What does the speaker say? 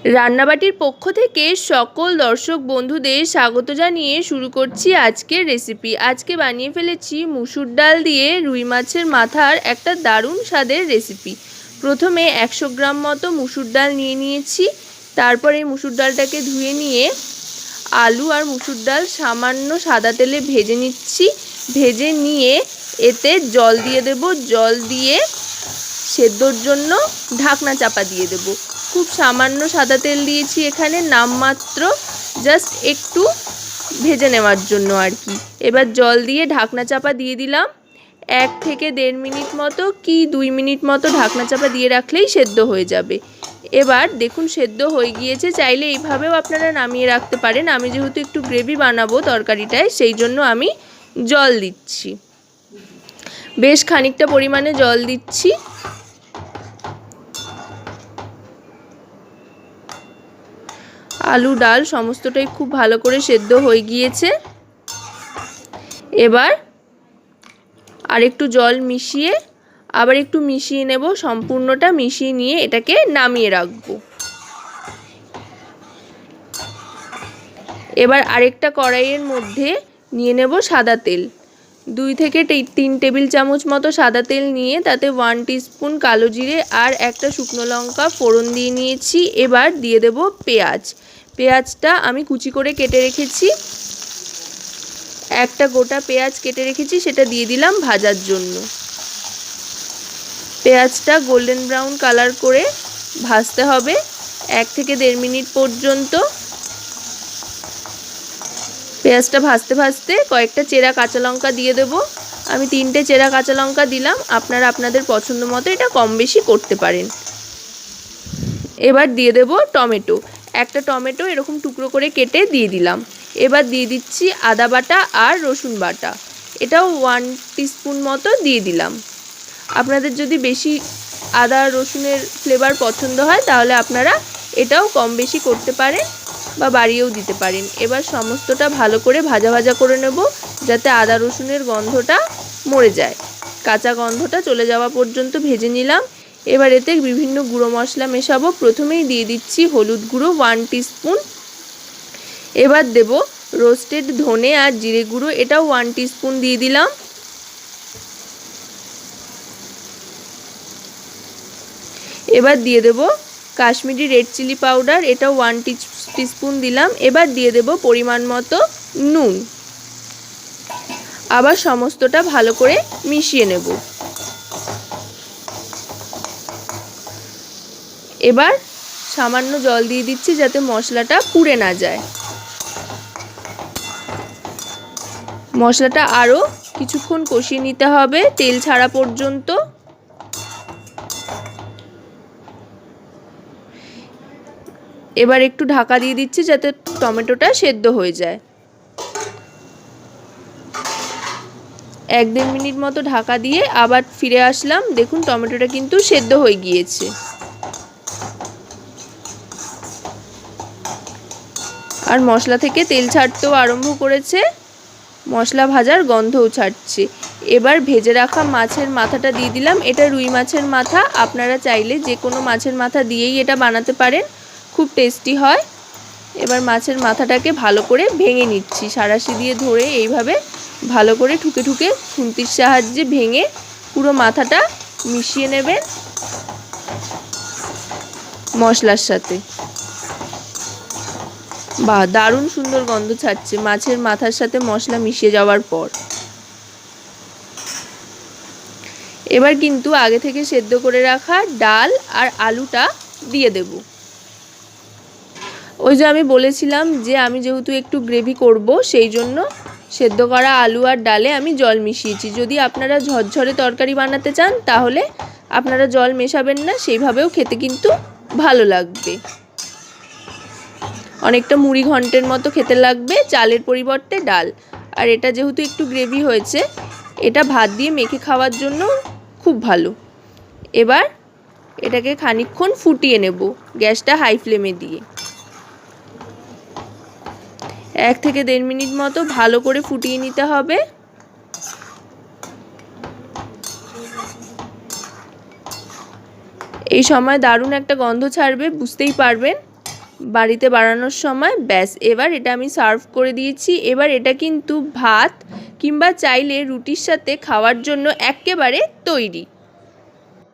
রান্নাবাটির পক্ষ থেকে সকল দর্শক বন্ধুদের স্বাগত জানিয়ে শুরু করছি আজকের রেসিপি। আজকে বানিয়ে ফেলেছি মুসুর ডাল দিয়ে রুই মাছের মাথার একটা দারুণ স্বাদের রেসিপি। প্রথমে 100 গ্রাম মতো মুসুর ডাল নিয়ে নিয়েছি। তারপরে মুসুর ডালটাকে ধুয়ে নিয়ে আলু আর মুসুর ডাল সামান্য সাদা তেলে ভেজে নিচ্ছি। ভেজে নিয়ে এতে জল দিয়ে দেব। জল দিয়ে সেদ্ধর জন্য ঢাকনা চাপা দিয়ে দেব। খুব সামান্য সাদা তেল দিয়েছি এখানে, নামমাত্র, জাস্ট একটু ভেজে নেওয়ার জন্য আর কি। এবার জল দিয়ে ঢাকনা চাপা দিয়ে দিলাম। 1 থেকে 1.5 মিনিট মতো কি 2 মিনিট মতো ঢাকনা চাপা দিয়ে রাখলেই সেদ্ধ হয়ে যাবে। এবার দেখুন সেদ্ধ হয়ে গিয়েছে। চাইলে এইভাবেও আপনারা নামিয়ে রাখতে পারেন। আমি যেহেতু একটু গ্রেভি বানাবো তরকারিটায়, সেই জন্য আমি জল দিচ্ছি, বেশ খানিকটা পরিমাণে জল দিচ্ছি। আলু ডাল সমস্তটাই খুব ভালো করে সেদ্ধ হয়ে গিয়েছে। এবার আরেকটু জল মিশিয়ে আবার একটু মিশিয়ে নেব। সম্পূর্ণটা মিশিয়ে নিয়ে এটাকে নামিয়ে রাখবো। এবার আরেকটা কড়াইয়ের মধ্যে নিয়ে নেব সাদা তেল। 2 থেকে 3 টেবিল চামচ মতো সাদা তেল নিয়ে তাতে 1 টিস্পুন কালো জিরে আর একটা শুকনো লঙ্কা ফোড়ন দিয়ে নিয়েছি। এবার দিয়ে দেব পেঁয়াজ। পেঁয়াজটা আমি কুচি করে কেটে রেখেছি। একটা গোটা পেঁয়াজ কেটে রেখেছি, সেটা দিয়ে দিলাম ভাজার জন্য। পেঁয়াজটা গোল্ডেন ব্রাউন কালার করে ভাজতে হবে 1 থেকে 1.5 মিনিট পর্যন্ত। পেঁয়াজটা ভাজতে ভাজতে কয়েকটা চেরা কাঁচা লঙ্কা দিয়ে দেব। আমি 3টে চেরা কাঁচা লঙ্কা দিলাম। আপনারা আপনাদের পছন্দ মতো এটা কম বেশি করতে পারেন। এবার দিয়ে দেব টমেটো। একটা টমেটো এরকম টুকরো করে কেটে দিয়ে দিলাম। এবার দিয়ে দিচ্ছি আদা বাটা আর রসুন বাটা। এটাও 1 টিস্পুন মতো দিয়ে দিলাম। আপনাদের যদি বেশি আদা রসুনের ফ্লেভার পছন্দ হয় তাহলে আপনারা এটাও কম বেশি করতে পারেন বা বাড়িয়েও দিতে পারেন। এবার সমস্তটা ভালো করে ভাজা ভাজা করে নেব, যাতে আদা রসুনের গন্ধটা মরে যায়। কাঁচা গন্ধটা চলে যাওয়া পর্যন্ত ভেজে নিলাম। এবার এতে বিভিন্ন গুঁড়ো মশলা মেশাবো। প্রথমেই দিয়ে দিচ্ছি হলুদ গুঁড়ো 1 টিস্পুন। এবার দেব রোস্টেড ধনে আর জিরে গুঁড়ো, এটাও 1 টিস্পুন দিয়ে দিলাম। এবার দিয়ে দেব কাশ্মীরি রেড চিলি পাউডার, এটাও 1 টিস্পুন দিলাম। এবার দিয়ে দেব পরিমাণ মতো নুন। আবার সমস্তটা ভালো করে মিশিয়ে নেব। এবার সামান্য জল দিয়ে দিচ্ছি যাতে মশলাটা পুড়ে না যায়। মশলাটা আরও কিছুক্ষণ কষিয়ে নিতে হবে তেল ছাড়া পর্যন্ত। এবার একটু ঢাকা দিয়ে দিচ্ছি যাতে টমেটোটা সেদ্ধ হয়ে যায়। 1-1.5 মিনিট মতো ঢাকা দিয়ে আবার ফিরে আসলাম। দেখুন টমেটোটা কিন্তু সেদ্ধ হয়ে গিয়েছে। আর মশলা থেকে তেল ছাড়তেও আরম্ভ করেছে, মশলা ভাজার গন্ধও ছাড়ছে। এবার ভেজে রাখা মাছের মাথাটা দিয়ে দিলাম। এটা রুই মাছের মাথা। আপনারা চাইলে যে কোনো মাছের মাথা দিয়েই এটা বানাতে পারেন, খুব টেস্টি হয়। এবার মাছের মাথাটাকে ভালো করে ভেঙে নিচ্ছি। সাঁড়াশি দিয়ে ধরে এইভাবে ভালো করে ঠুকে ঠুকে খুন্তির সাহায্যে ভেঙে পুরো মাথাটা মিশিয়ে নেবেন মশলার সাথে। বাহ, দারুণ সুন্দর গন্ধ ছাড়ছে মাছের মাথার সাথে মশলা মিশিয়ে যাওয়ার পর। এবার কিন্তু আগে থেকে সেদ্ধ করে রাখা ডাল আর আলুটা দিয়ে দেব। ওই যে আমি বলেছিলাম যে আমি যেহেতু একটু গ্রেভি করব, সেই জন্য সেদ্ধ করা আলু আর ডালে আমি জল মিশিয়েছি। যদি আপনারা ঝরঝরে তরকারি বানাতে চান তাহলে আপনারা জল মেশাবেন না, সেইভাবেও খেতে কিন্তু ভালো লাগবে। অনেকটা মুড়ি ঘন্টের মতো খেতে লাগবে, চালের পরিবর্তে ডাল। আর এটা যেহেতু একটু গ্রেভি হয়েছে, এটা ভাত দিয়ে মেখে খাওয়ার জন্য খুব ভালো। এবার এটাকে খানিকক্ষণ ফুটিয়ে নেব গ্যাসটা হাই ফ্লেমে দিয়ে। 1 থেকে 1.5 মিনিট মতো ভালো করে ফুটিয়ে নিতে হবে। এই সময় দারুণ একটা গন্ধ ছাড়বে, বুঝতেই পারবেন। বাড়িতে বানানোর সময়। ব্যাস, এবার এটা আমি সার্ভ করে দিয়েছি। এবার এটা কিন্তু ভাত কিংবা চাইলে রুটির সাথে খাওয়ার জন্য এক্কেবারে তৈরি।